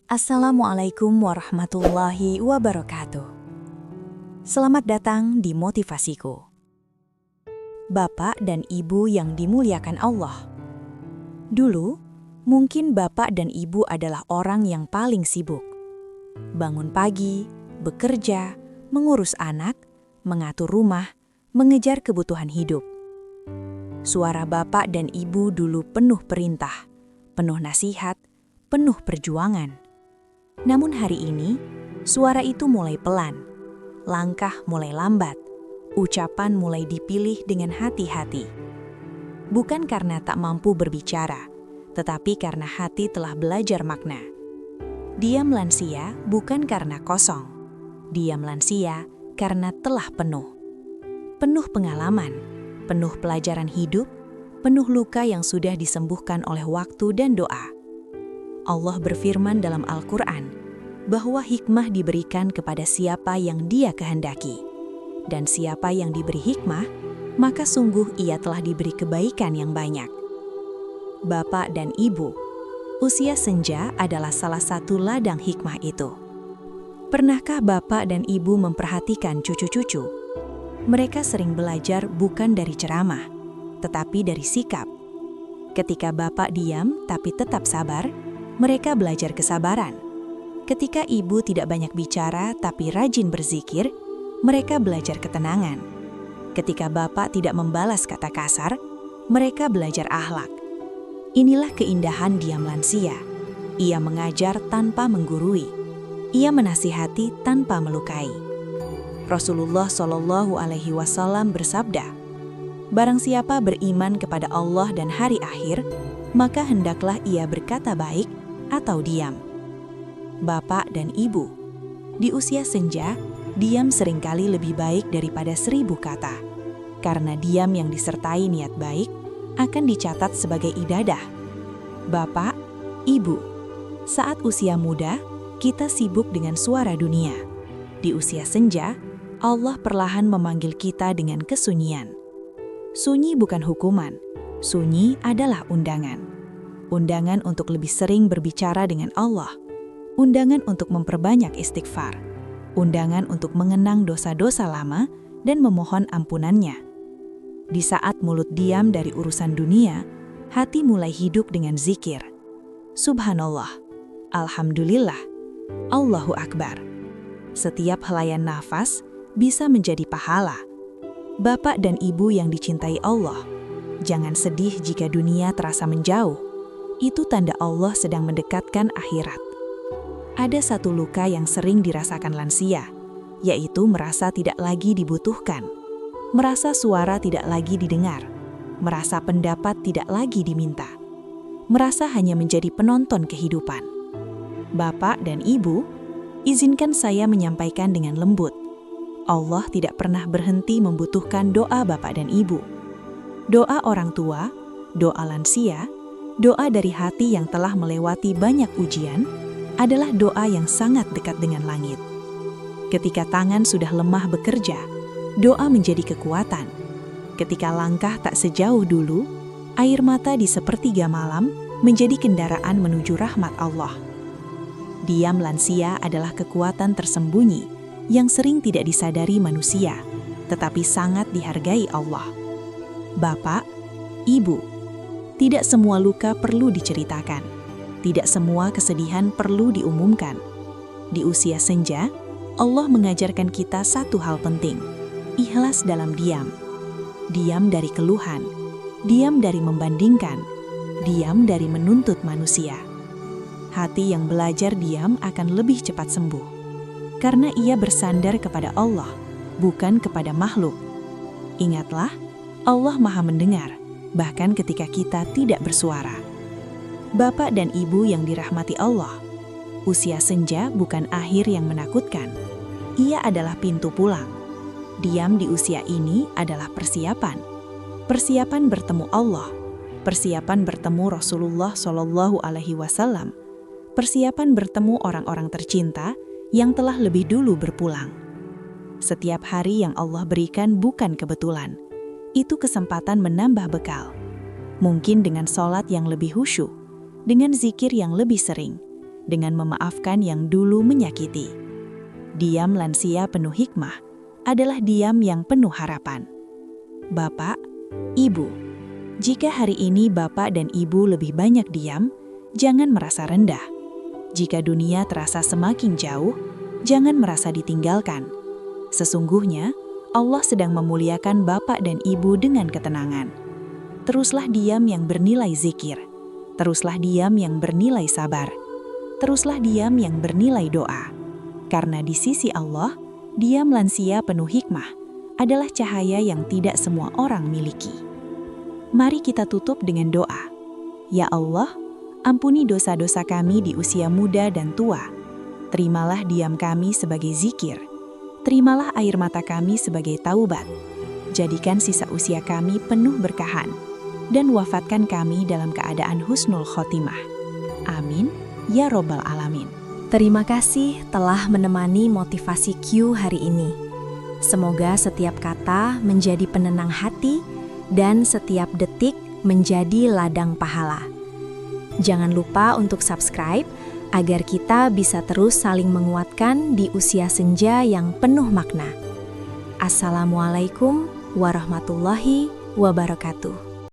Assalamualaikum warahmatullahi wabarakatuh. Selamat datang di Motivasiku. Bapak dan Ibu yang dimuliakan Allah. Dulu, mungkin bapak dan ibu adalah orang yang paling sibuk. Bangun pagi, bekerja, mengurus anak, mengatur rumah, mengejar kebutuhan hidup. Suara bapak dan ibu dulu penuh perintah, penuh nasihat, penuh perjuangan. Namun hari ini, suara itu mulai pelan, langkah mulai lambat, ucapan mulai dipilih dengan hati-hati. Bukan karena tak mampu berbicara, tetapi karena hati telah belajar makna. Diam lansia bukan karena kosong, diam lansia karena telah penuh. Penuh pengalaman, penuh pelajaran hidup, penuh luka yang sudah disembuhkan oleh waktu dan doa. Allah berfirman dalam Al-Quran bahwa hikmah diberikan kepada siapa yang Dia kehendaki. Dan siapa yang diberi hikmah, maka sungguh ia telah diberi kebaikan yang banyak. Bapak dan Ibu, usia senja adalah salah satu ladang hikmah itu. Pernahkah Bapak dan Ibu memperhatikan cucu-cucu? Mereka sering belajar bukan dari ceramah, tetapi dari sikap. Ketika Bapak diam tapi tetap sabar, mereka belajar kesabaran. Ketika ibu tidak banyak bicara tapi rajin berzikir, mereka belajar ketenangan. Ketika bapak tidak membalas kata kasar, mereka belajar akhlak. Inilah keindahan diam lansia. Ia mengajar tanpa menggurui. Ia menasihati tanpa melukai. Rasulullah SAW bersabda, "Barang siapa beriman kepada Allah dan hari akhir, maka hendaklah ia berkata baik atau diam." Bapak dan Ibu, di usia senja, diam seringkali lebih baik daripada 1000 kata. Karena diam yang disertai niat baik akan dicatat sebagai ibadah. Bapak, Ibu, saat usia muda, kita sibuk dengan suara dunia. Di usia senja, Allah perlahan memanggil kita dengan kesunyian. Sunyi bukan hukuman, sunyi adalah undangan. Undangan untuk lebih sering berbicara dengan Allah, undangan untuk memperbanyak istighfar, undangan untuk mengenang dosa-dosa lama dan memohon ampunannya. Di saat mulut diam dari urusan dunia, hati mulai hidup dengan zikir. Subhanallah, Alhamdulillah, Allahu Akbar. Setiap helaian nafas bisa menjadi pahala. Bapak dan Ibu yang dicintai Allah, jangan sedih jika dunia terasa menjauh. Itu tanda Allah sedang mendekatkan akhirat. Ada satu luka yang sering dirasakan lansia, yaitu merasa tidak lagi dibutuhkan, merasa suara tidak lagi didengar, merasa pendapat tidak lagi diminta, merasa hanya menjadi penonton kehidupan. Bapak dan Ibu, izinkan saya menyampaikan dengan lembut, Allah tidak pernah berhenti membutuhkan doa Bapak dan Ibu. Doa orang tua, doa lansia, doa dari hati yang telah melewati banyak ujian adalah doa yang sangat dekat dengan langit. Ketika tangan sudah lemah bekerja, doa menjadi kekuatan. Ketika langkah tak sejauh dulu, air mata di sepertiga malam menjadi kendaraan menuju rahmat Allah. Diam lansia adalah kekuatan tersembunyi yang sering tidak disadari manusia, tetapi sangat dihargai Allah. Bapak, Ibu, tidak semua luka perlu diceritakan. Tidak semua kesedihan perlu diumumkan. Di usia senja, Allah mengajarkan kita satu hal penting, ikhlas dalam diam. Diam dari keluhan, diam dari membandingkan, diam dari menuntut manusia. Hati yang belajar diam akan lebih cepat sembuh, karena ia bersandar kepada Allah, bukan kepada makhluk. Ingatlah, Allah Maha mendengar, bahkan ketika kita tidak bersuara. Bapak dan Ibu yang dirahmati Allah, usia senja bukan akhir yang menakutkan. Ia adalah pintu pulang. Diam di usia ini adalah persiapan. Persiapan bertemu Allah, persiapan bertemu Rasulullah SAW, persiapan bertemu orang-orang tercinta yang telah lebih dulu berpulang. Setiap hari yang Allah berikan bukan kebetulan. Itu kesempatan menambah bekal. Mungkin dengan sholat yang lebih khusyuk, dengan zikir yang lebih sering, dengan memaafkan yang dulu menyakiti. Diam lansia penuh hikmah adalah diam yang penuh harapan. Bapak, Ibu, jika hari ini Bapak dan Ibu lebih banyak diam, jangan merasa rendah. Jika dunia terasa semakin jauh, jangan merasa ditinggalkan. Sesungguhnya, Allah sedang memuliakan Bapak dan Ibu dengan ketenangan. Teruslah diam yang bernilai zikir. Teruslah diam yang bernilai sabar. Teruslah diam yang bernilai doa. Karena di sisi Allah, diam lansia penuh hikmah adalah cahaya yang tidak semua orang miliki. Mari kita tutup dengan doa. Ya Allah, ampuni dosa-dosa kami di usia muda dan tua. Terimalah diam kami sebagai zikir. Terimalah air mata kami sebagai taubat. Jadikan sisa usia kami penuh berkahan. Dan wafatkan kami dalam keadaan husnul khotimah. Amin, ya Robbal Alamin. Terima kasih telah menemani motivasi Q hari ini. Semoga setiap kata menjadi penenang hati dan setiap detik menjadi ladang pahala. Jangan lupa untuk subscribe agar kita bisa terus saling menguatkan di usia senja yang penuh makna. Assalamualaikum warahmatullahi wabarakatuh.